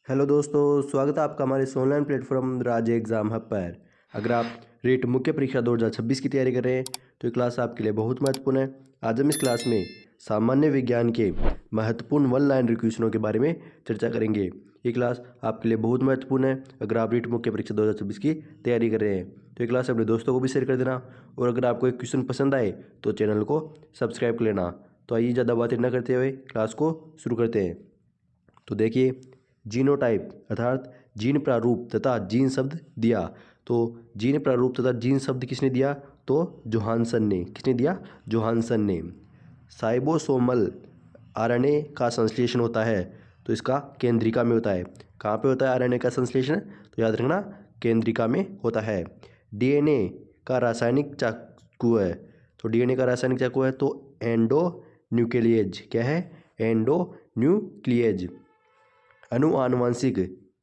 Hello दोस्तों, स्वागत है आपका हमारे इस ऑनलाइन प्लेटफॉर्म राज्य एग्जाम हब पर। अगर आप रीट मुख्य परीक्षा 2026 की तैयारी कर रहे हैं तो ये क्लास आपके लिए बहुत महत्वपूर्ण है। आज हम इस क्लास में सामान्य विज्ञान के महत्वपूर्ण वन लाइनर क्वेश्चनों के बारे में चर्चा करेंगे। ये क्लास आपके लिए बहुत महत्वपूर्ण है अगर आप रीट मुख्य परीक्षा 2026 की तैयारी कर रहे हैं। तो ये क्लास अपने दोस्तों को भी शेयर कर देना, और अगर आपको एक क्वेश्चन पसंद आए तो चैनल को सब्सक्राइब कर लेना। तो आइए ज़्यादा बातें न करते हुए क्लास को शुरू करते हैं। तो देखिए, जीनोटाइप अर्थात जीन प्रारूप तथा जीन शब्द दिया। तो जीन प्रारूप तथा जीन शब्द किसने दिया? तो जोहानसन ने। किसने दिया? जोहानसन ने। साइबोसोमल आरएनए का संश्लेषण होता है तो इसका केंद्रिका में होता है। कहाँ पे होता है आरएनए का संश्लेषण? तो याद रखना, केंद्रिका में होता है। डीएनए का रासायनिक चाकू है। तो डीएनए का रासायनिक चाकू है तो एंडो न्यूक्लियेज। क्या है? Endo nuclease. अनुआनुवांशिक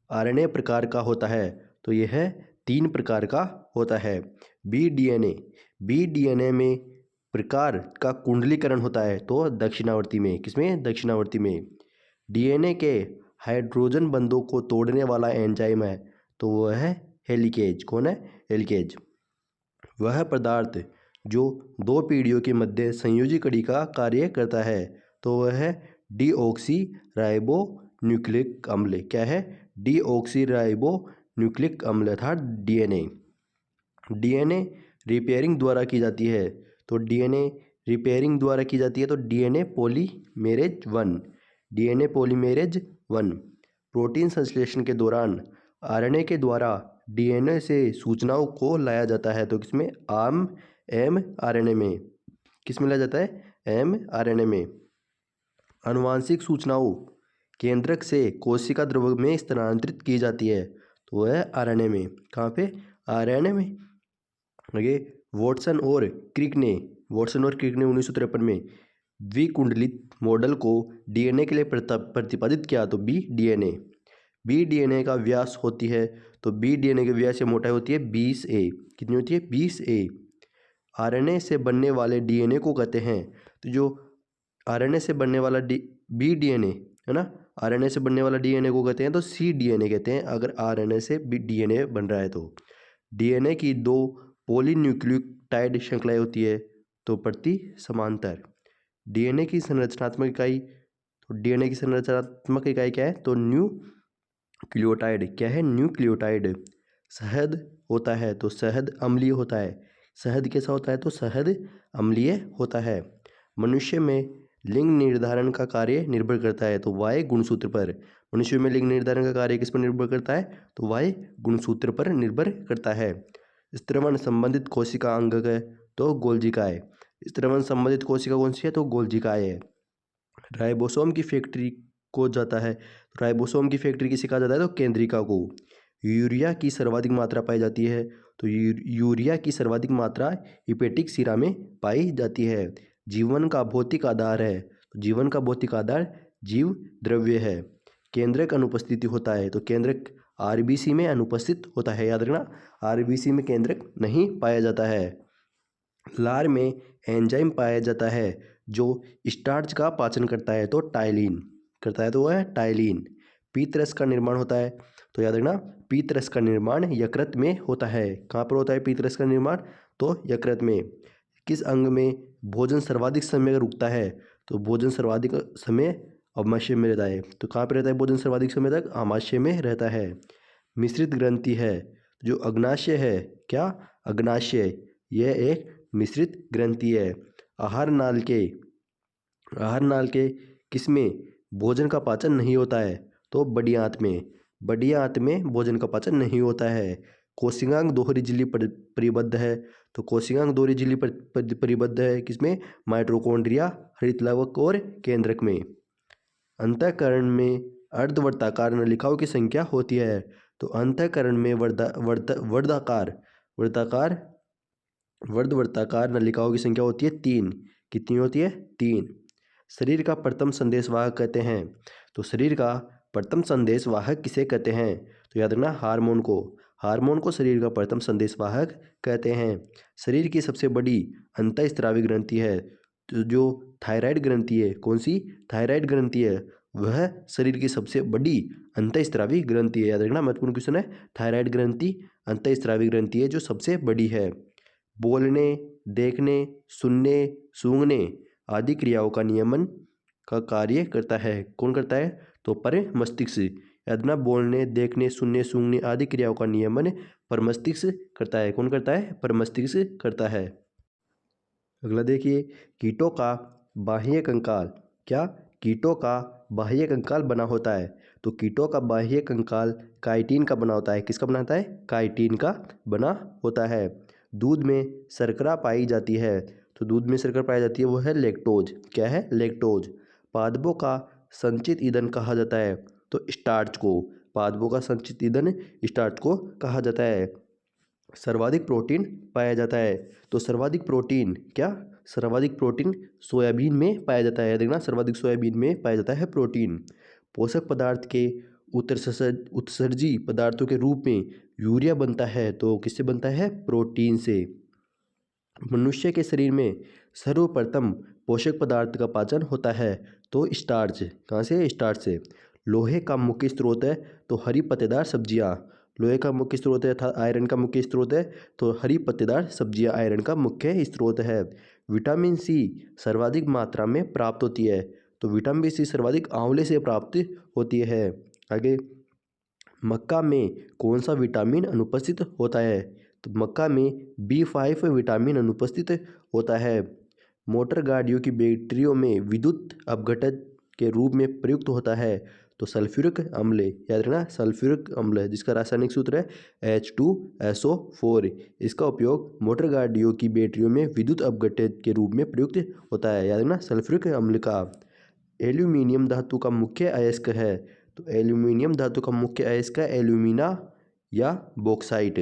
आरएनए प्रकार का होता है तो यह 3 प्रकार का होता है। बी डीएनए में प्रकार का कुंडलीकरण होता है तो दक्षिणावर्ती में। किसमें? दक्षिणावर्ती में। डीएनए के हाइड्रोजन बंधों को तोड़ने वाला एंजाइम है तो वह है हेलिकेज। कौन है? हेलिकेज। वह पदार्थ जो 2 पीढ़ियों के मध्य संयोजी कड़ी का कार्य करता है तो वह है डीऑक्सी राइबो न्यूक्लिक अम्ल। क्या है? डीऑक्सी राइबो न्यूक्लिक अम्ल अर्थात डीएनए। डीएनए रिपेयरिंग द्वारा की जाती है तो डीएनए रिपेयरिंग द्वारा की जाती है तो DNA polymerase 1। DNA polymerase 1। Protein संश्लेषण के दौरान आरएनए के द्वारा डीएनए से सूचनाओं को लाया जाता है तो किसमें? एमआरएनए में। किसमें लाया जाता है? एमआरएनए में। आनुवांशिक सूचनाओं केंद्रक से कोशिका द्रव्य में स्थानांतरित की जाती है तो वह है आरएनए में। कहाँ पे? आरएनए में। आगे, वॉटसन और क्रिक ने 1953 में द्विकुंडलित मॉडल को डीएनए के लिए प्रतिपादित किया तो बी डीएनए का व्यास होती है तो बी डीएनए के व्यास से मोटाई होती है 20A। कितनी होती है? 20A। आरएनए से बनने वाले डीएनए को कहते हैं, तो जो आरएनए से बनने वाला बी डीएनए है ना, आरएनए से बनने वाला डीएनए को कहते हैं तो सी डीएनए कहते हैं अगर आरएनए से भी डीएनए बन रहा है तो। डीएनए की 2 पॉलीन्यूक्लियोटाइड श्रृंखलाएं होती है तो प्रति समांतर। डीएनए की संरचनात्मक इकाई, तो डीएनए की संरचनात्मक इकाई क्या है? तो न्यूक्लियोटाइड। क्या है? न्यूक्लियोटाइड। शहद होता है तो शहद अम्लीय होता है। शहद कैसा होता है? तो शहद अम्लीय होता है। मनुष्य में लिंग निर्धारण का कार्य निर्भर करता है तो वाई गुणसूत्र पर। मनुष्य में लिंग निर्धारण का कार्य किस पर निर्भर करता है? तो वाई गुणसूत्र पर निर्भर करता है। स्त्रवण संबंधित कोशिका अंगक है तो गोल्जिकाए। स्त्रवण संबंधित कोशिका कौन सी है? तो गोल्जिकाए है। राइबोसोम की फैक्ट्री को जाता है, राइबोसोम की फैक्ट्री किसे कहा जाता है? तो केंद्रिका को। यूरिया की सर्वाधिक मात्रा पाई जाती है तो यूरिया की सर्वाधिक मात्रा हिपेटिक सिरा में पाई जाती है। जीवन का भौतिक आधार है तो जीवन का भौतिक आधार जीव द्रव्य है। केंद्रक अनुपस्थिति होता है तो केंद्रक आरबीसी में अनुपस्थित होता है। याद रखना, आरबीसी में केंद्रक नहीं पाया जाता है। लार में एंजाइम पाया जाता है जो स्टार्च का पाचन करता है तो टाइलिन करता है तो वह है टाइलिन। पीतरस का निर्माण होता है तो याद रखना, पीतरस का निर्माण यकृत में होता है। कहाँ पर होता है पीतरस का निर्माण? तो यकृत में। किस अंग में भोजन सर्वाधिक समय रुकता है? तो भोजन सर्वाधिक समय आमाशय में रहता है। तो कहाँ पर रहता है भोजन सर्वाधिक समय तक? आमाशय में रहता है। मिश्रित ग्रंथि है जो अग्नाशय है। क्या? अग्नाशय। यह एक मिश्रित ग्रंथि है। आहार नाल के किसमें भोजन का पाचन नहीं होता है? तो बड़ी आंत में। बड़ी आंत में भोजन का पाचन नहीं होता है। कोशिकांग दोहरी झिल्ली पर परिबद्ध है तो कोशिकांग दोहरी झिल्ली पर परिबद्ध है किसमें? माइटोकॉन्ड्रिया, हरितलवक और केंद्रक में। अंतःकरण में अर्धवर्ताकार नलिकाओं की संख्या होती है तो अंतःकरण में वर्धवर्ताकार नलिकाओं की संख्या होती है 3। कितनी होती है? 3। शरीर का प्रथम संदेशवाहक कहते हैं तो शरीर का प्रथम संदेशवाहक किसे कहते हैं? तो याद रखना, हार्मोन को। हार्मोन को शरीर का प्रथम संदेशवाहक कहते हैं। शरीर की सबसे बड़ी अंतःस्रावी ग्रंथि है तो जो थायराइड ग्रंथि है। कौन सी? थायराइड ग्रंथि है। वह शरीर की सबसे बड़ी अंतःस्रावी ग्रंथि है। याद रखना, महत्वपूर्ण क्वेश्चन है। थायराइड ग्रंथि अंतःस्रावी ग्रंथि है जो सबसे बड़ी है। बोलने, देखने, सुनने, सूंघने आदि क्रियाओं का नियमन का कार्य करता है। कौन करता है? तो पर मस्तिष्क। याद रखना, बोलने, देखने, सुनने, सूंघने आदि क्रियाओं का नियमन पर मस्तिष्क करता है। कौन करता है? पर मस्तिष्क करता है। अगला देखिए, कीटों का बाह्य कंकाल। क्या? कीटों का बाह्य कंकाल बना होता है। तो कीटों का बाह्य कंकाल काइटिन का बना होता है। किसका बना होता है? काइटिन का बना होता है। दूध में शर्करा पाई जाती है। तो दूध में शर्करा पाई जाती है, वो है लैक्टोज। क्या है? लैक्टोज। पादपों का संचित ईंधन कहा जाता है। तो स्टार्च को। पादपों का संचित ईंधन स्टार्च को कहा जाता है। सर्वाधिक प्रोटीन पाया जाता है। तो सर्वाधिक प्रोटीन क्या? सर्वाधिक प्रोटीन सोयाबीन में पाया जाता है। देखना, सर्वाधिक सोयाबीन में पाया जाता है प्रोटीन। पोषक पदार्थ के उत्सर्जी पदार्थों के रूप में यूरिया बनता है। तो किससे बनता है? प्रोटीन से। मनुष्य के शरीर में सर्वप्रथम पोषक पदार्थ का पाचन होता है। तो स्टार्च। कहाँ से? स्टार्च से। लोहे का मुख्य स्रोत है। तो हरी पत्तेदार सब्जियाँ। लोहे का मुख्य स्रोत है था, आयरन का मुख्य स्रोत है। तो हरी पत्तेदार सब्जियाँ आयरन का मुख्य स्रोत है। विटामिन सी सर्वाधिक मात्रा में प्राप्त होती है। तो विटामिन सी सर्वाधिक आंवले से प्राप्त होती है। आगे, मक्का में कौन सा विटामिन अनुपस्थित होता है? तो मक्का में B5 विटामिन अनुपस्थित होता है। मोटर गाड़ियों की बैटरियों में विद्युत अपघटन के रूप में प्रयुक्त होता है। तो सल्फ्यूरिक अम्ल। याद रखना, सल्फ्यूरिक अम्ल जिसका रासायनिक सूत्र है H2SO4। इसका उपयोग मोटर गाड़ियों की बैटरियों में विद्युत अपघटन के रूप में प्रयुक्त होता है। याद रखना, सल्फ्यूरिक अम्ल का। एल्यूमिनियम धातु का मुख्य अयस्क है। तो एल्यूमिनियम धातु का मुख्य अयस्क है एल्यूमिना या बॉक्साइट।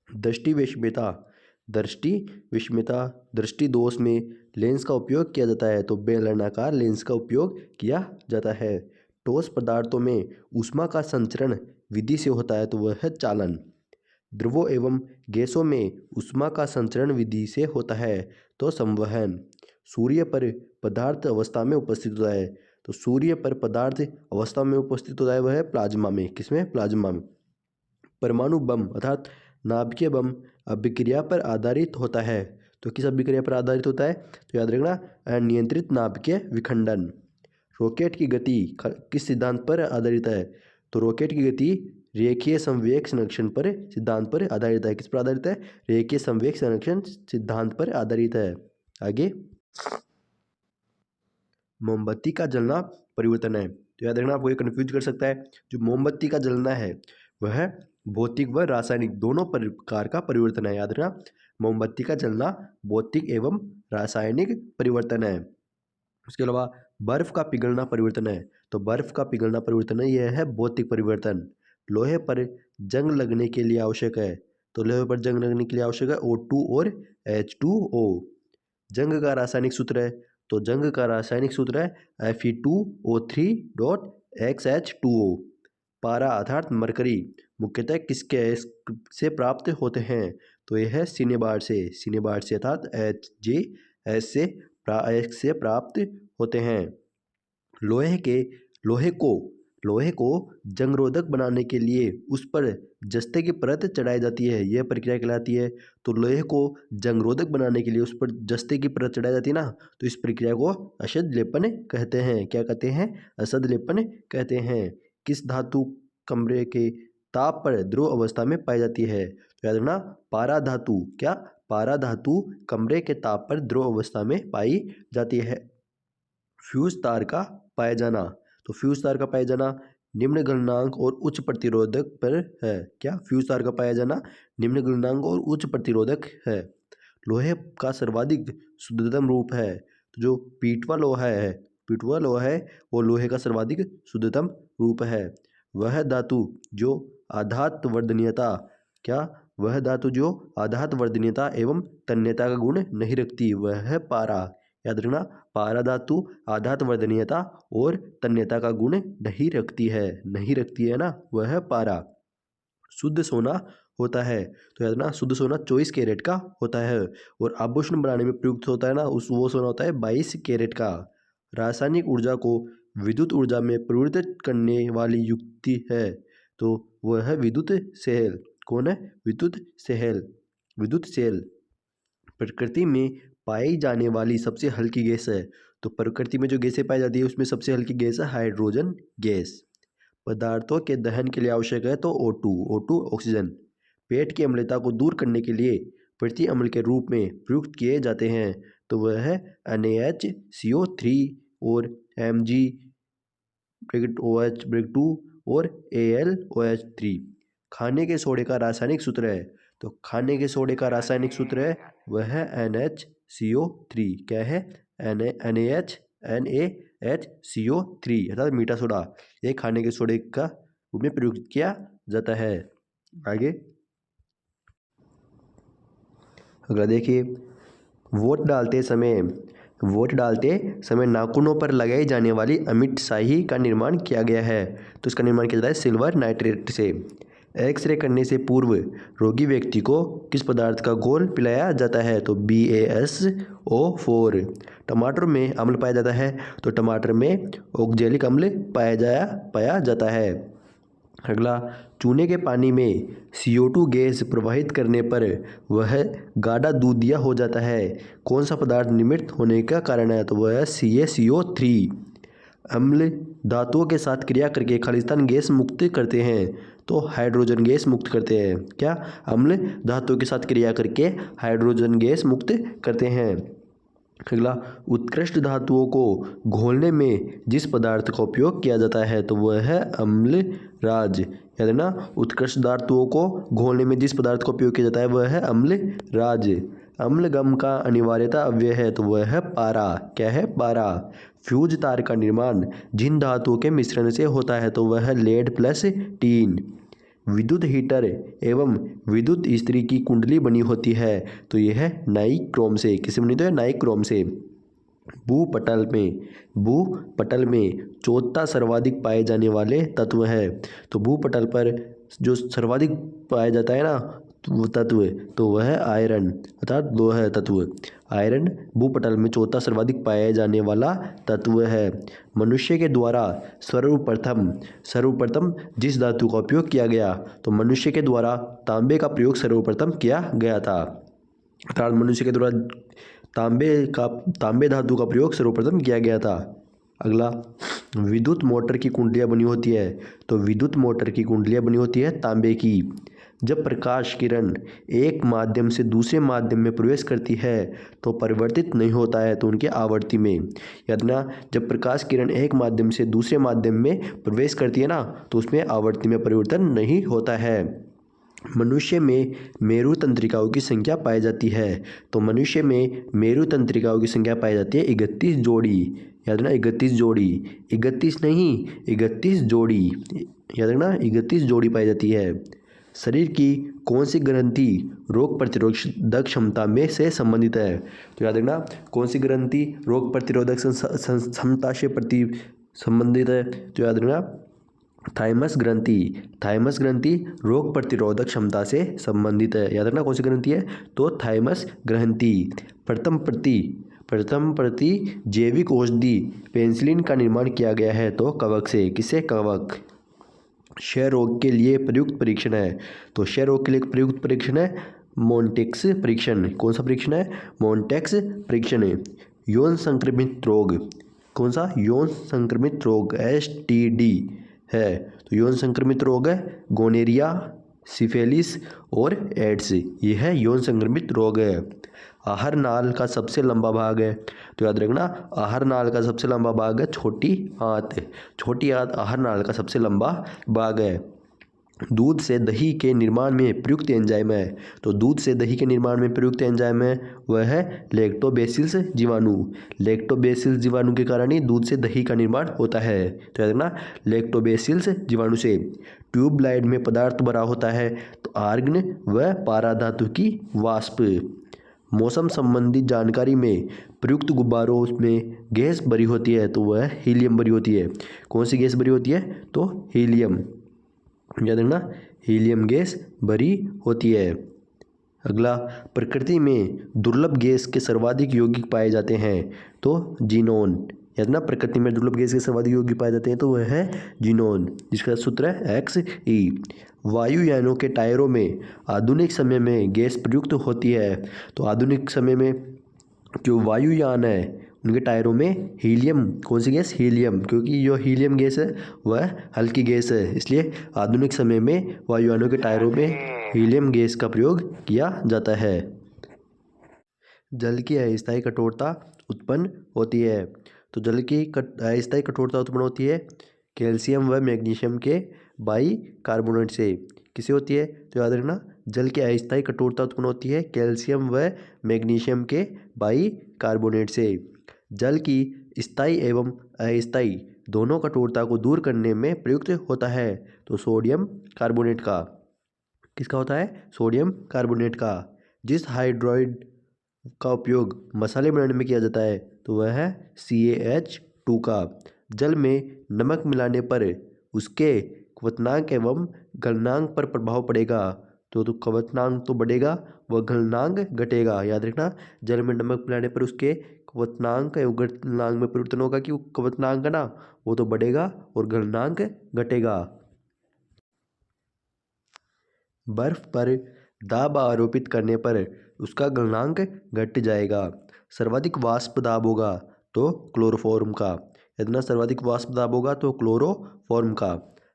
दृष्टि विषमता। दृष्टि विषमता, दृष्टि दोष में लेंस का उपयोग किया जाता है। तो बेलनाकार लेंस का उपयोग किया जाता है। ठोस पदार्थों में ऊष्मा का संचरण विधि से होता है। तो वह है चालन। द्रवों एवं गैसों में ऊष्मा का संचरण विधि से होता है। तो संवहन। सूर्य पर पदार्थ अवस्था में उपस्थित होता है। तो सूर्य पर पदार्थ अवस्था में उपस्थित होता है, वह है प्लाज्मा में। किसमें? प्लाज्मा में। परमाणु बम अर्थात नाभिकीय बम अभिक्रिया पर आधारित होता है। तो किस अभिक्रिया पर आधारित होता है? तो याद रखना, अनियंत्रित नाभिकीय विखंडन। रॉकेट की गति किस सिद्धांत पर आधारित है? तो रॉकेट की गति रेखीय संवेग संरक्षण पर सिद्धांत पर आधारित है। किस पर आधारित है? रेखीय संवेग संरक्षण सिद्धांत पर आधारित है। आगे, मोमबत्ती का जलना परिवर्तन है। तो याद रखना, आपको ये कन्फ्यूज कर सकता है। जो मोमबत्ती का जलना है वह भौतिक व रासायनिक दोनों प्रकार का परिवर्तन है। याद रखना, मोमबत्ती का जलना भौतिक एवं रासायनिक परिवर्तन है। उसके अलावा बर्फ का पिघलना परिवर्तन है। तो बर्फ का पिघलना परिवर्तन है, यह है भौतिक परिवर्तन। लोहे पर जंग लगने के लिए आवश्यक है। तो लोहे पर जंग लगने के लिए आवश्यक है O2 और H2O। जंग का रासायनिक सूत्र है। तो जंग का रासायनिक सूत्र है Fe2O3.XH2O। पारा अर्थात मरकरी मुख्यतः किसके से प्राप्त होते हैं? तो यह है सिनेबार से। सिनेबार से अर्थात HgS से प्राप्त होते हैं। लोहे को जंगरोधक बनाने के लिए उस पर जस्ते की परत चढ़ाई जाती है। यह प्रक्रिया कहलाती है। तो लोहे को जंगरोधक बनाने के लिए उस पर जस्ते की परत चढ़ाई जाती है ना, तो इस प्रक्रिया को असद लेपन कहते हैं। क्या कहते हैं? असद लेपन कहते हैं। किस धातु कमरे के ताप पर ध्रुव अवस्था में पाई जाती है? तो याद रखना, पारा धातु। क्या? पारा धातु कमरे के ताप पर ध्रुव अवस्था में पाई जाती है। फ्यूज तार का पाया जाना। तो फ्यूज तार का पाया जाना निम्न गलनांक और उच्च प्रतिरोधक पर है। क्या? फ्यूज तार का पाया जाना निम्न गलनांक और उच्च प्रतिरोधक है। लोहे का सर्वाधिक शुद्धतम रूप है। तो जो पीटवा लोहा है वो लोहे का सर्वाधिक शुद्धतम रूप है। वह धातु जो आघात वर्धनीयता। क्या? वह धातु जो आघात वर्धनीयता एवं तन्यता का गुण नहीं रखती, वह है पारा। याद रखना, पारा धातु आघात वर्धनीयता और तन्यता का गुण नहीं रखती है ना, वह है पारा। शुद्ध सोना होता है। तो याद रखना, शुद्ध सोना 24 कैरेट का होता है और आभूषण बनाने में प्रयुक्त होता है ना, वो सोना होता है 22 कैरेट का। रासायनिक ऊर्जा को विद्युत ऊर्जा में परिवर्तित करने वाली युक्ति है तो वह है विद्युत सेल। कौन है? विद्युत सेल प्रकृति में पाई जाने वाली सबसे हल्की गैस है। तो प्रकृति में जो गैसें पाई जाती है उसमें सबसे हल्की गैस है हाइड्रोजन गैस। पदार्थों के दहन के लिए आवश्यक है तो O2 ऑक्सीजन। पेट की अम्लता को दूर करने के लिए प्रति अम्ल के रूप में प्रयुक्त किए जाते हैं तो वह है NaHCO3 और MgOH2 और AlOH3। खाने के सोडे का रासायनिक सूत्र है तो खाने के सोडे का रासायनिक सूत्र है वह है NaHCO3। क्या है? NaHCO3 अर्थात मीठा सोडा। ये खाने के सोडे का रूप में प्रयुक्त किया जाता है। आगे अगला देखिए, वोट डालते समय नाखूनों पर लगाई जाने वाली अमिट स्याही का निर्माण किया गया है तो इसका निर्माण किया जाता है सिल्वर नाइट्रेट से। एक्सरे करने से पूर्व रोगी व्यक्ति को किस पदार्थ का घोल पिलाया जाता है तो BaSO4। टमाटर में अम्ल पाया जाता है तो टमाटर में ऑक्जेलिक अम्ल पाया जाता है। अगला, चूने के पानी में CO2 गैस प्रवाहित करने पर वह गाढ़ा दूधिया हो जाता है। कौन सा पदार्थ निर्मित होने का कारण है तो वह है CaCO3। अम्ल धातुओं के साथ क्रिया करके खालिस्तान गैस मुक्त करते हैं तो हाइड्रोजन गैस मुक्त करते हैं। क्या? अम्ल धातुओं के साथ क्रिया करके हाइड्रोजन गैस मुक्त करते हैं। अगला, उत्कृष्ट धातुओं को घोलने में जिस पदार्थ का उपयोग किया जाता है तो वह है अम्लराज। याद है ना, उत्कृष्ट धातुओं को घोलने में जिस पदार्थ का उपयोग किया जाता है वह है अम्लराज। अम्लगम का अनिवार्यता अव्यय है तो वह है पारा। क्या है? पारा। फ्यूज तार का निर्माण जिन धातुओं के मिश्रण से होता है तो वह है लेड प्लस टीन। विद्युत हीटर एवं विद्युत इस्त्री की कुंडली बनी होती है तो यह है नाइक्रोम से। किससे बनी? तो है नाइक्रोम से। भूपटल में चौथा सर्वाधिक पाए जाने वाले तत्व है तो भूपटल पर जो सर्वाधिक पाया जाता है ना वो तत्व तो वह है आयरन अर्थात लोहा तत्व। आयरन भूपटल में चौथा सर्वाधिक पाया जाने वाला तत्व है। मनुष्य के द्वारा सर्वप्रथम जिस धातु का उपयोग किया गया तो मनुष्य के द्वारा तांबे का प्रयोग सर्वप्रथम किया गया था। अर्थात मनुष्य के द्वारा तांबे धातु का प्रयोग सर्वप्रथम किया गया था। अगला, विद्युत मोटर की कुंडलियाँ बनी होती है तो विद्युत मोटर की कुंडलियाँ बनी होती है तांबे की। जब प्रकाश किरण एक माध्यम से दूसरे माध्यम में प्रवेश करती है तो परिवर्तित नहीं होता है तो उनके आवर्ती में। याद ना, जब प्रकाश किरण एक माध्यम से दूसरे माध्यम में प्रवेश करती है ना तो उसमें आवर्ती में परिवर्तन नहीं होता है। मनुष्य में मेरु तंत्रिकाओं की संख्या पाई जाती है तो मनुष्य में मेरु तंत्रिकाओं की संख्या पाई जाती है 31 जोड़ी। याद रखना 31 जोड़ी, 31 नहीं 31 जोड़ी। याद रखना 31 जोड़ी पाई जाती है। शरीर की कौन सी ग्रंथि रोग प्रतिरोधक क्षमता में से संबंधित है तो याद रखना कौन सी ग्रंथि रोग प्रतिरोधक क्षमता से संबंधित है तो याद रखना थाइमस ग्रंथि रोग प्रतिरोधक क्षमता से संबंधित है। याद रखना कौन सी ग्रंथि है तो थाइमस ग्रंथि। प्रथम प्रति जैविक औषधि पेनिसिलिन का निर्माण किया गया है तो कवक से। किससे? कवक। क्षय रोग के लिए प्रयुक्त परीक्षण है तो क्षय रोग के लिए प्रयुक्त परीक्षण है मोन्टेक्स परीक्षण। कौन सा परीक्षण है? मोन्टेक्स परीक्षण। यौन संक्रमित रोग, कौन सा? यौन संक्रमित रोग STD है तो यौन संक्रमित रोग है गोनेरिया, सिफिलिस और एड्स। ये है यौन संक्रमित रोग है। आहार नाल का सबसे लंबा भाग है तो याद रखना आहार नाल का सबसे लंबा भाग है छोटी आंत। छोटी आंत आहार नाल का सबसे लंबा भाग है। दूध से दही के निर्माण में प्रयुक्त एंजाइम है तो दूध से दही के निर्माण में प्रयुक्त एंजाइम है वह है लैक्टोबैसिलस जीवाणु। लैक्टोबैसिलस जीवाणु के कारण ही दूध से दही का निर्माण होता है तो याद रखना लैक्टोबैसिलस जीवाणु से। ट्यूबलाइट में पदार्थ भरा होता है तो आर्गन व पारा धातु की वाष्प। मौसम संबंधी जानकारी में प्रयुक्त गुब्बारों में गैस भरी होती है तो वह हीलियम भरी होती है। कौन सी गैस भरी होती है तो हीलियम। याद रखना हीलियम गैस भरी होती है। अगला, प्रकृति में दुर्लभ गैस के सर्वाधिक यौगिक पाए जाते हैं तो जीनोन। याद ना, प्रकृति में दुर्लभ गैस के सर्वाधिक यौगिक पाए जाते हैं तो वह है जीनोन, जिसका सूत्र है Xe। वायुयानों के टायरों में आधुनिक समय में गैस प्रयुक्त होती है। तो आधुनिक समय में जो वायुयान है उनके टायरों में हीलियम, कौन सी गैस? हीलियम, क्योंकि जो हीलियम गैस है वह हल्की गैस है, इसलिए आधुनिक समय में वायुयानों के टायरों में हीलियम गैस का प्रयोग किया जाता है। जल की अस्थायी कठोरता उत्पन्न होती है। तो जल की अस्थायी कठोरता उत्पन्न होती है कैल्शियम व मैग्नीशियम के बाइकार्बोनेट से। किसे होती है? तो याद रखना, जल की अस्थायी कठोरता उत्पन्न होती है कैल्शियम व मैग्नीशियम के बाइकार्बोनेट से। जल की स्थायी एवं अस्थायी दोनों कठोरता को दूर करने में प्रयुक्त होता है। तो सोडियम कार्बोनेट का, किसका होता है? सोडियम कार्बोनेट का। जिस हाइड्रोइड का उपयोग मसाले बनाने में किया जाता है तो वह है CaH2 का। जल में नमक मिलाने पर उसके क्वथनांक एवं गलनांक पर प्रभाव पड़ेगा। तो क्वथनांक तो बढ़ेगा, वह गलनांक घटेगा। याद रखना, जल में नमक मिलाने पर उसके क्वथनांक एवं गलनांक में परिवर्तन होगा कि क्वथनांक है ना वो तो बढ़ेगा और गलनांक घटेगा। बर्फ पर दाब आरोपित करने पर उसका गलनांक घट जाएगा। सर्वाधिक वाष्प दाब होगा तो क्लोरोफॉर्म का। इतना सर्वाधिक वाष्प दाब होगा तो क्लोरोफॉर्म का।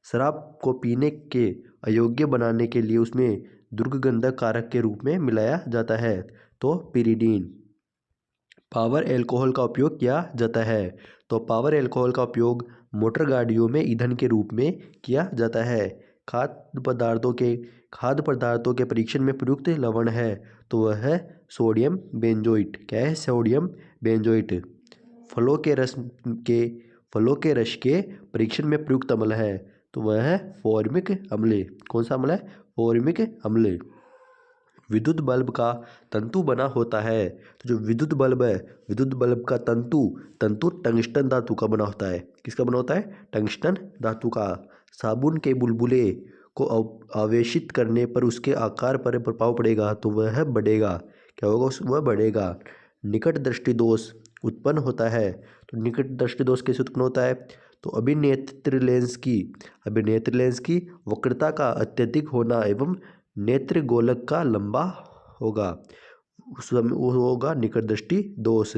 शराब को पीने के अयोग्य बनाने के लिए उसमें दुर्गंधक कारक के रूप में मिलाया जाता है तो पिरिडीन। पावर एल्कोहल का उपयोग किया जाता है। तो पावर एल्कोहल का उपयोग मोटर गाड़ियों में ईंधन के रूप में किया जाता है। खाद्य पदार्थों के परीक्षण में प्रयुक्त लवण है तो वह है सोडियम बेंजोइट। क्या है? Sodium benzoate. फलों के रस के परीक्षण में प्रयुक्त अम्ल है तो वह है फॉर्मिक अम्ल। कौन सा अम्ल है? फॉर्मिक अम्ल। विद्युत बल्ब का तंतु बना होता है। तो जो विद्युत बल्ब है, विद्युत बल्ब का तंतु टंगस्टन धातु का बना होता है। किसका बना होता है? टंगस्टन धातु का। साबुन के बुलबुले को आवेशित करने पर उसके आकार पर प्रभाव पड़ेगा तो वह बढ़ेगा। क्या होगा? वह बढ़ेगा। निकट दृष्टि दोष उत्पन्न होता है। तो निकट दृष्टि दोष कैसे उत्पन्न होता है? तो अभिनेत्र लेंस की वक्रता का अत्यधिक होना एवं नेत्र गोलक का लंबा होगा, वो होगा निकट दृष्टि दोष।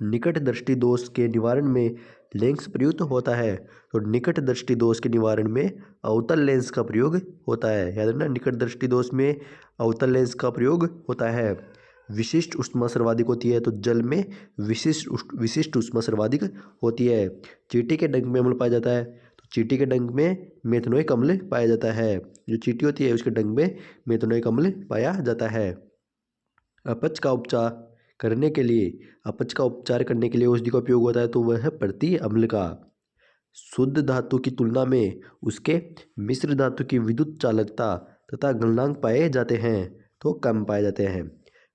निकट दृष्टि दोष के निवारण में लेंस प्रयुक्त होता है। तो निकट दृष्टि दोष के निवारण में अवतल लेंस का प्रयोग होता है। याद रखना, निकट दृष्टि दोष में अवतल लेंस का प्रयोग होता है। विशिष्ट ऊष्मा सर्वाधिक होती है। तो जल में विशिष्ट ऊष्मा सर्वाधिक होती है। चींटी के डंक में अम्ल पाया जाता है तो चींटी के डंक में मेथनोइक अम्ल पाया जाता है। जो चींटी होती है उसके डंक में मेथनोइक अम्ल पाया जाता है। अपच का उपचार करने के लिए औषधि का उपयोग होता है तो वह है प्रति अम्ल का। शुद्ध धातु की तुलना में उसके मिश्र धातु की विद्युत चालकता तथा गलनांक पाए जाते हैं तो कम पाए जाते हैं।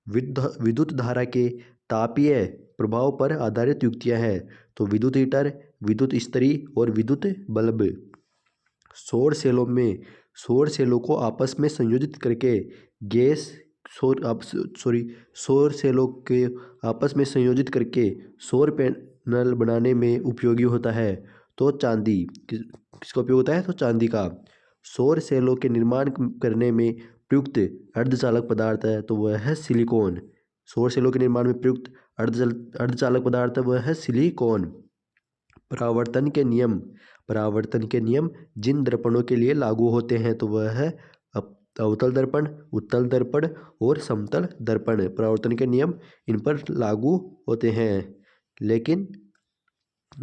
विद्युत धारा के तापीय प्रभाव पर आधारित युक्तियां हैं तो विद्युत हीटर, विद्युत इस्त्री और विद्युत बल्ब। सौर सेलों को आपस में संयोजित करके सौर सेलों के आपस में संयोजित करके सौर पैनल बनाने में उपयोगी होता है तो चांदी। किसका उपयोग होता है? तो चांदी का। सौर सेलों के निर्माण करने में प्रयुक्त अर्धचालक पदार्थ है तो वह है सिलिकॉन। सौर सेलों के निर्माण में प्रयुक्त अर्धचालक पदार्थ है वह है सिलिकॉन। परावर्तन के नियम जिन दर्पणों के लिए लागू होते हैं तो वह है अवतल दर्पण, उत्तल दर्पण और समतल दर्पण। परावर्तन के नियम इन पर लागू होते हैं, लेकिन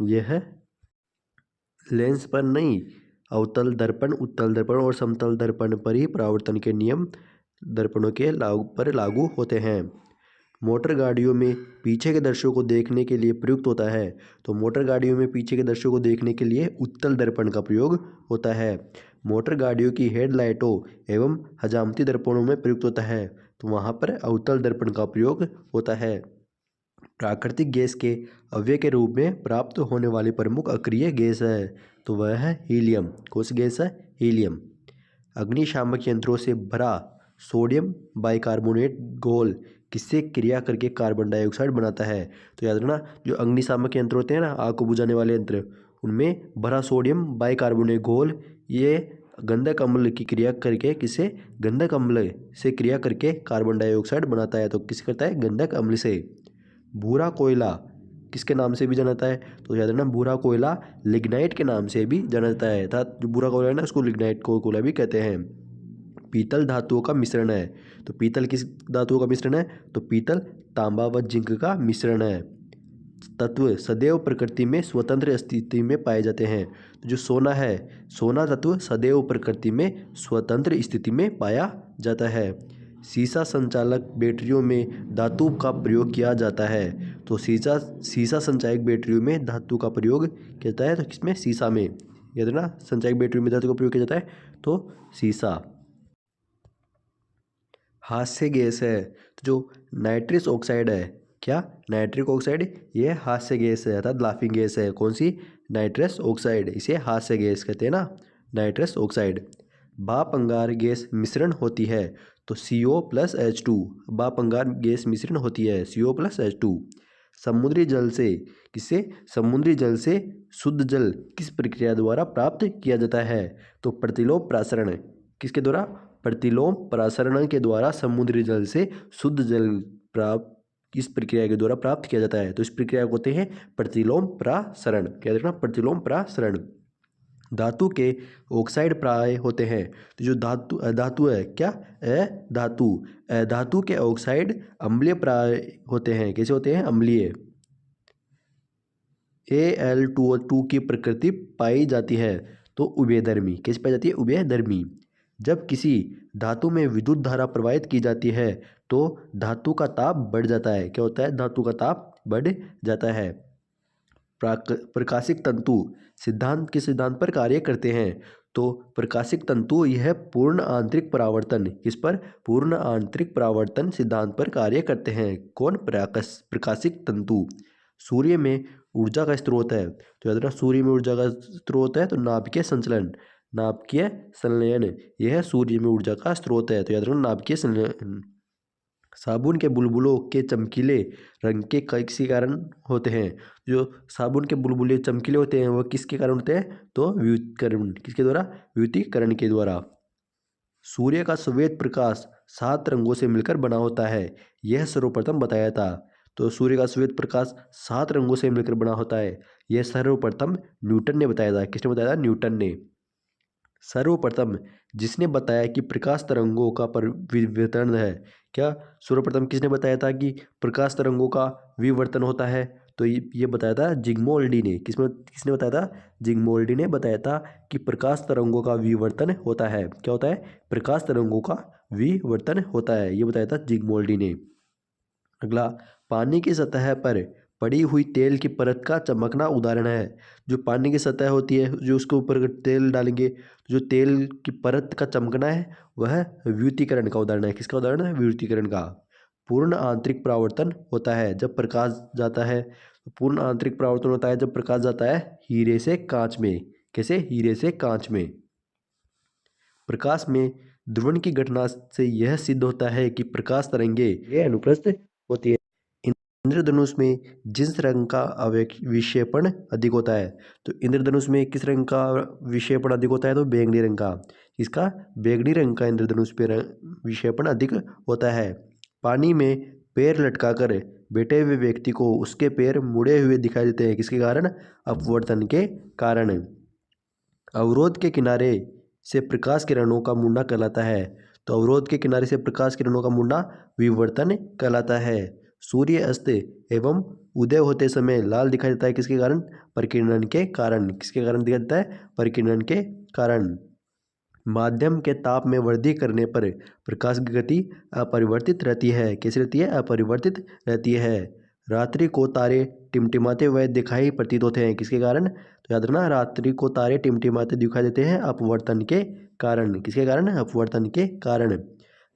यह लेंस पर नहीं। अवतल दर्पण, उत्तल दर्पण और समतल दर्पण पर ही परावर्तन के नियम दर्पणों के लागू होते हैं। मोटर गाड़ियों में पीछे के दृश्यों को देखने के लिए प्रयुक्त होता है तो मोटर गाड़ियों में पीछे के दृश्यों को देखने के लिए उत्तल दर्पण का प्रयोग होता है। मोटर गाड़ियों की हेडलाइटों एवं हजामती दर्पणों में प्रयुक्त होता है तो वहाँ पर अवतल दर्पण का प्रयोग होता है। प्राकृतिक गैस के अव्यय के रूप में प्राप्त होने वाली प्रमुख अक्रिय गैस है तो वह है हीलियम। कौन सी गैस है? हीलियम। अग्निशामक यंत्रों से भरा सोडियम बाइकार्बोनेट घोल किससे क्रिया करके कार्बन डाइऑक्साइड बनाता है? तो याद रखना, जो अग्निशामक यंत्र होते हैं ना, आग को बुझाने वाले यंत्र, उनमें भरा सोडियम बाइकार्बोनेट घोल ये गंधक अम्ल की क्रिया करके किससे, गंधक अम्ल से क्रिया करके कार्बन डाइऑक्साइड बनाता है। तो किससे करता है? गंधक अम्ल से। भूरा कोयला किसके नाम से भी जाना जाता है? तो याद रखना, भूरा कोयला लिग्नाइट के नाम से भी जाना जाता है, अर्थात जो भूरा कोयला है ना, उसको लिग्नाइट कोयला भी कहते हैं। पीतल धातुओं का मिश्रण है। तो पीतल किस धातुओं का मिश्रण है? तो पीतल तांबा व जिंक का मिश्रण है। तत्व सदैव प्रकृति में स्वतंत्र स्थिति में पाए जाते हैं। तो जो सोना है, सोना तत्व सदैव प्रकृति में स्वतंत्र स्थिति में पाया जाता है। सीसा संचालक बैटरियों में धातु का प्रयोग किया जाता है। तो सीसा संचालक बैटरियों में धातु का प्रयोग किया जाता है। तो किसमें? सीसा में। याद रखना, संचालक बैटरी में धातु का प्रयोग किया जाता है तो सीसा। हास्य गैस है। तो जो नाइट्रस ऑक्साइड है, क्या? नाइट्रिक ऑक्साइड, ये हास्य गैस है, अर्थात लाफिंग गैस है। कौन सी? नाइट्रस ऑक्साइड, इसे हास्य गैस कहते हैं ना, नाइट्रस ऑक्साइड। भाप अंगार गैस मिश्रण होती है। तो CO+H2, भाप अंगार गैस मिश्रण होती है, CO+H2। समुद्री जल से, किससे? समुद्री जल से शुद्ध जल किस प्रक्रिया द्वारा प्राप्त किया जाता है? तो प्रतिलोम प्रासरण। किसके द्वारा? प्रतिलोम प्रासरण के द्वारा समुद्री जल से शुद्ध जल प्राप्त किस प्रक्रिया के द्वारा प्राप्त किया जाता है? तो इस प्रक्रिया को कहते हैं प्रतिलोम प्रासरण। क्या देखना? प्रतिलोम प्रासरण। धातु के ऑक्साइड प्राय होते हैं। तो जो धातु है, क्या? धातु के ऑक्साइड अम्लीय प्राय होते हैं। कैसे होते हैं? अम्लीय। Al2O2 की प्रकृति पाई जाती है। तो उभयधर्मी। कैसे पाई जाती है? उभयधर्मी। जब किसी धातु में विद्युत धारा प्रवाहित की जाती है तो धातु का ताप बढ़ जाता है। क्या होता है? धातु का ताप बढ़ जाता है। प्रकाशिक तंतु सिद्धांत किस सिद्धांत पर कार्य करते हैं? तो प्रकाशिक तंतु यह पूर्ण आंतरिक परावर्तन, किस पर? पूर्ण आंतरिक परावर्तन सिद्धांत पर कार्य करते हैं। कौन? प्रकाशिक तंतु। सूर्य में ऊर्जा का स्रोत है। तो याद रखना, सूर्य में ऊर्जा का स्रोत है तो नाभिकीय संचलन, नाभिकीय संलयन, यह सूर्य में ऊर्जा का स्रोत है। तो याद रखना, नाभिकीय संलयन। साबुन के बुलबुलों के चमकीले रंग के किसके कारण होते हैं? जो साबुन के बुलबुले चमकीले होते हैं वह किसके कारण होते हैं? तो व्युत्करण। किसके द्वारा? व्युत्करण के द्वारा। सूर्य का श्वेत प्रकाश 7 रंगों से मिलकर बना होता है, यह सर्वप्रथम बताया था। तो सूर्य का श्वेत प्रकाश 7 रंगों से मिलकर बना होता है, यह सर्वप्रथम न्यूटन ने बताया था। किसने बताया था? न्यूटन ने। सर्वप्रथम जिसने बताया कि प्रकाश तरंगों का विवर्तन है। क्या? सर्वप्रथम किसने बताया था कि प्रकाश तरंगों का विवर्तन होता है? तो ये बताया था जिग्मोल्डी ने। किसने बताया था? जिग्मोल्डी ने बताया था कि प्रकाश तरंगों का विवर्तन होता है। क्या होता है? प्रकाश तरंगों का विवर्तन होता है, ये बताया था जिग्मोल्डी ने। अगला, पानी की सतह पर पड़ी हुई तेल की परत का चमकना उदाहरण है। जो पानी की सतह होती है, जो उसके ऊपर अगर तेल डालेंगे तो जो तेल की परत का चमकना है वह व्युत्कीकरण का उदाहरण है। किसका उदाहरण है? व्युत्कीकरण का। पूर्ण आंतरिक परावर्तन होता है जब प्रकाश जाता है। पूर्ण आंतरिक परावर्तन होता है जब प्रकाश जाता है हीरे से कांच में। कैसे? हीरे से कांच में। प्रकाश में ध्रुवण की घटना से यह सिद्ध होता है कि प्रकाश तरंगे ये अनुप्रस्थ होती है। इंद्रधनुष में जिस रंग का विक्षेपण अधिक होता है, तो इंद्रधनुष में किस रंग का विक्षेपण अधिक होता है? तो बैंगनी रंग का। इसका बैंगनी रंग का इंद्रधनुष पे विक्षेपण अधिक होता है। पानी में पैर लटकाकर बैठे हुए व्यक्ति को उसके पैर मुड़े हुए दिखाई देते हैं। किसके कारण? अपवर्तन के कारण। अवरोध के किनारे से प्रकाश किरणों का मुड़ना कहलाता है। तो अवरोध के किनारे से प्रकाश किरणों का मुड़ना विवर्तन कहलाता है। सूर्य अस्त एवं उदय होते समय लाल दिखाई देता है। किसके कारण? परिकिरण के कारण। किसके कारण दिखाई देता है? परिकिरण के कारण। माध्यम के ताप में वृद्धि करने पर प्रकाश की गति अपरिवर्तित रहती है। कैसे रहती है? अपरिवर्तित रहती है। रात्रि को तारे टिमटिमाते हुए दिखाई प्रतीत होते हैं। किसके कारण? तो याद रखना, रात्रि को तारे टिमटिमाते दिखाई देते हैं अपवर्तन के कारण। किसके कारण? अपवर्तन के कारण।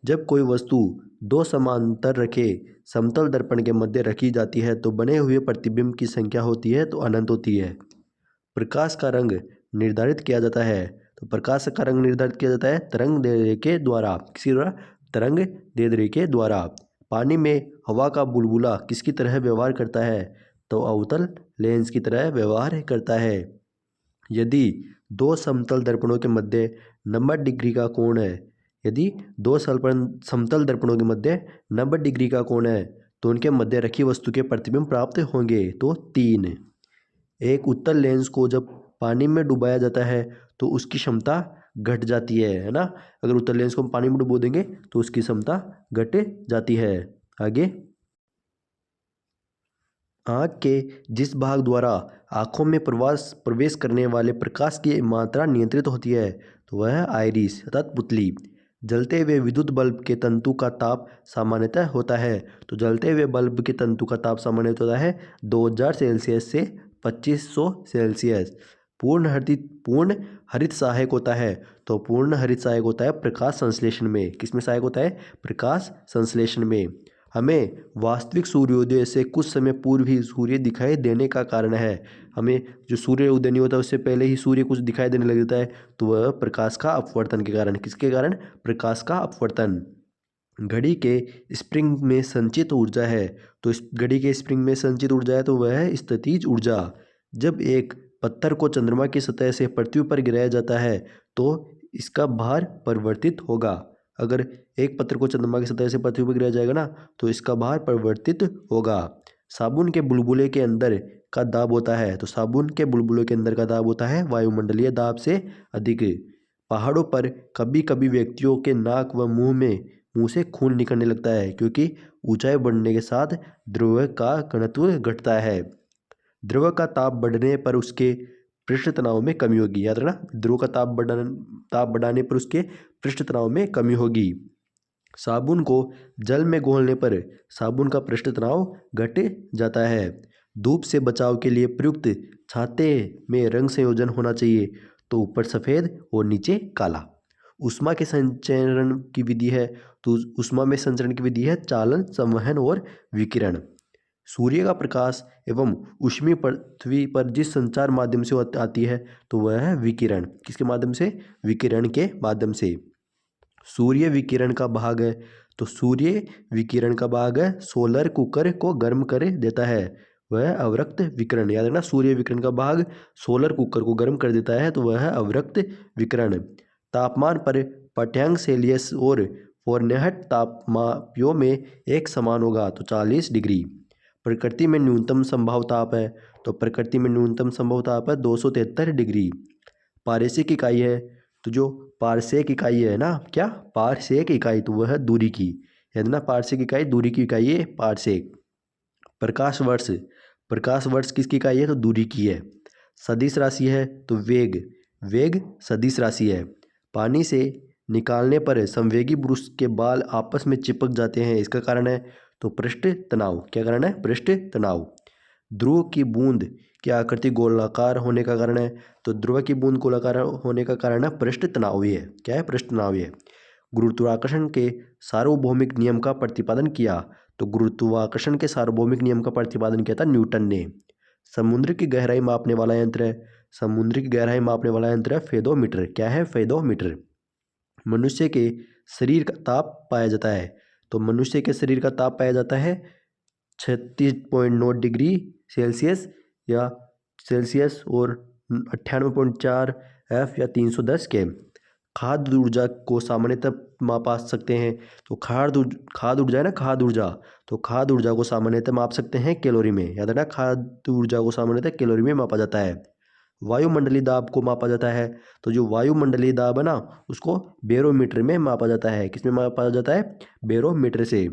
जब कोई वस्तु दो समांतर रखे समतल दर्पण के मध्य रखी जाती है तो बने हुए प्रतिबिंब की संख्या होती है तो अनंत होती है। प्रकाश का रंग निर्धारित किया जाता है। तो प्रकाश का रंग निर्धारित किया जाता है तरंग दैर्ध्य के द्वारा। किसी द्वारा? तरंग दैर्ध्य के द्वारा। पानी में हवा का बुलबुला किसकी तरह व्यवहार करता है? तो अवतल लेंस की तरह व्यवहार करता है। यदि दो समतल दर्पणों के मध्य 90 डिग्री का कोण है, यदि दो समतल दर्पणों के मध्य 90 डिग्री का कोण है तो उनके मध्य रखी वस्तु के प्रतिबिंब प्राप्त होंगे। तो 3। एक उत्तल लेंस को जब पानी में डुबाया जाता है तो उसकी क्षमता घट जाती है ना। अगर उत्तल लेंस को हम पानी में डुबो देंगे तो उसकी क्षमता घट जाती है। आगे, आँख के जिस भाग द्वारा आँखों में प्रवेश करने वाले प्रकाश की मात्रा नियंत्रित होती है तो वह है आइरिस अर्थात पुतली। जलते हुए विद्युत बल्ब के तंतु का ताप सामान्यतः होता है, तो जलते हुए बल्ब के तंतु का ताप सामान्यतः होता है 2000 सेल्सियस से 2500 सेल्सियस। पूर्ण हरित सहायक होता है, तो पूर्ण हरित सहायक होता है प्रकाश संश्लेषण में। किसमें सहायक होता है? प्रकाश संश्लेषण में। हमें वास्तविक सूर्योदय से कुछ समय पूर्व ही सूर्य दिखाई देने का कारण है। हमें जो सूर्य उदय नहीं होता उससे पहले ही सूर्य कुछ दिखाई देने लग जाता है, तो वह प्रकाश का अपवर्तन के कारण। किसके कारण? प्रकाश का अपवर्तन। घड़ी के स्प्रिंग में संचित ऊर्जा है, तो इस घड़ी के स्प्रिंग में संचित ऊर्जा है तो वह है स्थितिज ऊर्जा। जब एक पत्थर को चंद्रमा की सतह से पृथ्वी पर गिराया जाता है तो इसका भार परिवर्तित होगा। अगर एक पत्थर को चंद्रमा की सतह से पृथ्वी पर गिराया जाएगा ना तो इसका भार परिवर्तित होगा। साबुन के बुलबुले के अंदर का दाब होता है, तो साबुन के बुलबुले के अंदर का दाब होता है वायुमंडलीय दाब से अधिक। पहाड़ों पर कभी कभी व्यक्तियों के नाक व मुंह से खून निकलने लगता है, क्योंकि ऊंचाई बढ़ने के साथ द्रव का घनत्व घटता है। द्रव का ताप बढ़ने पर उसके पृष्ठ तनाव में कमी होगी। याद रखना, द्रव का ताप बढ़ाने पर उसके पृष्ठ तनाव में कमी होगी। साबुन को जल में घोलने पर साबुन का पृष्ठ तनाव घट जाता है। धूप से बचाव के लिए प्रयुक्त छाते में रंग संयोजन होना चाहिए, तो ऊपर सफ़ेद और नीचे काला। ऊष्मा के संचरण की विधि है, तो ऊष्मा में संचरण की विधि है चालन, संवहन और विकिरण। सूर्य का प्रकाश एवं ऊष्मीय पृथ्वी पर जिस संचार माध्यम से आती है तो वह है विकिरण। किसके माध्यम से? विकिरण के माध्यम से। सूर्य विकिरण का भाग है, तो सूर्य विकिरण का भाग है सोलर कुकर को गर्म कर देता है, वह अवरक्त विकिरण। याद रखना, सूर्य विकिरण का भाग सोलर कुकर को गर्म कर देता है तो वह है अवरक्त विकिरण। तापमान पर पाठ्यांक सेल्सियस और फ़ारेनहाइट तापमापियों में एक समान होगा, तो 40 डिग्री। प्रकृति में न्यूनतम संभव ताप है, तो प्रकृति में न्यूनतम संभव ताप है 273 डिग्री। पारसेक इकाई है, तो जो पारसेक इकाई है ना, क्या? पारसेक इकाई, तो वह है दूरी की। याद ना, पारसेक इकाई दूरी की इकाई है पारसेक। प्रकाश वर्ष, प्रकाश वर्ष किसकी इकाई है? तो दूरी की है। सदिश राशि है, तो वेग, वेग सदिश राशि है। पानी से निकालने पर संवेगी ब्रुश के बाल आपस में चिपक जाते हैं, इसका कारण है तो पृष्ठ तनाव। क्या कारण है? पृष्ठ तनाव। ध्रुव की बूंद की आकृति गोलाकार होने का कारण है, तो ध्रुव की बूंद गोलाकार होने का कारण है पृष्ठ तनाव ही है। क्या है? पृष्ठ तनाव ही है। गुरुत्वाकर्षण के सार्वभौमिक नियम का प्रतिपादन किया, तो गुरुत्वाकर्षण के सार्वभौमिक नियम का प्रतिपादन किया था न्यूटन ने। समुद्र की गहराई मापने वाला यंत्र है, समुद्र की गहराई मापने वाला यंत्र है फेदोमीटर। क्या है? फेदोमीटर। मनुष्य के शरीर का ताप पाया जाता है, तो मनुष्य के शरीर का ताप पाया जाता है 36.9 डिग्री सेल्सियस या सेल्सियस और 98.4 F या 310 के। खाद्य ऊर्जा को सामान्यतः मापा सकते हैं, तो खाद्य ऊर्जा है ना, खाद्य ऊर्जा, तो खाद्य ऊर्जा को सामान्यतः माप सकते हैं कैलोरी में। याद रखना, खाद्य ऊर्जा को सामान्यतः कैलोरी में मापा जाता है। वायुमंडलीय दाब को मापा जाता है, तो जो वायुमंडलीय दाब है ना उसको बैरोमीटर में मापा जाता है। किसमें मापा जाता है? बैरोमीटर से।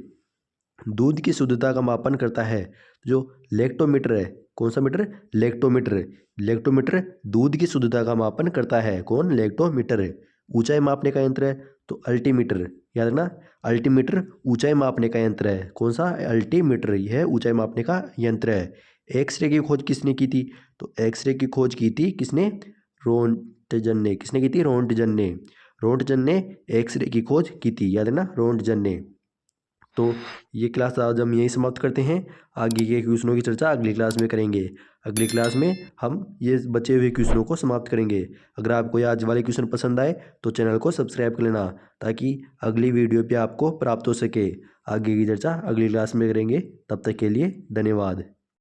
दूध की शुद्धता का मापन करता है जो लेक्टोमीटर है। कौन सा मीटर? लेक्टोमीटर। लेक्टोमीटर दूध की शुद्धता का मापन करता है। कौन? लेक्टोमीटर। ऊंचाई मापने का यंत्र है तो अल्टीमीटर। याद रखना, अल्टीमीटर ऊंचाई मापने का यंत्र है। कौन सा? अल्टीमीटर। यह ऊंचाई मापने का यंत्र है। एक्सरे की खोज किसने की थी? तो एक्सरे की खोज की थी किसने? रोंटजन ने। किसने की थी? रोंटजन ने। रोंटजन ने एक्सरे की खोज की थी। याद है ना, रोंटजन ने। तो ये क्लास आज हम यहीं समाप्त करते हैं। आगे के क्वेश्चनों की चर्चा अगली क्लास में करेंगे। अगली क्लास में हम ये बचे हुए क्वेश्चनों को समाप्त करेंगे। अगर आपको ये आज वाले क्वेश्चन पसंद आए तो चैनल को सब्सक्राइब कर लेना, ताकि अगली वीडियो पे आपको प्राप्त हो सके। आगे की चर्चा अगली क्लास में करेंगे। तब तक के लिए धन्यवाद।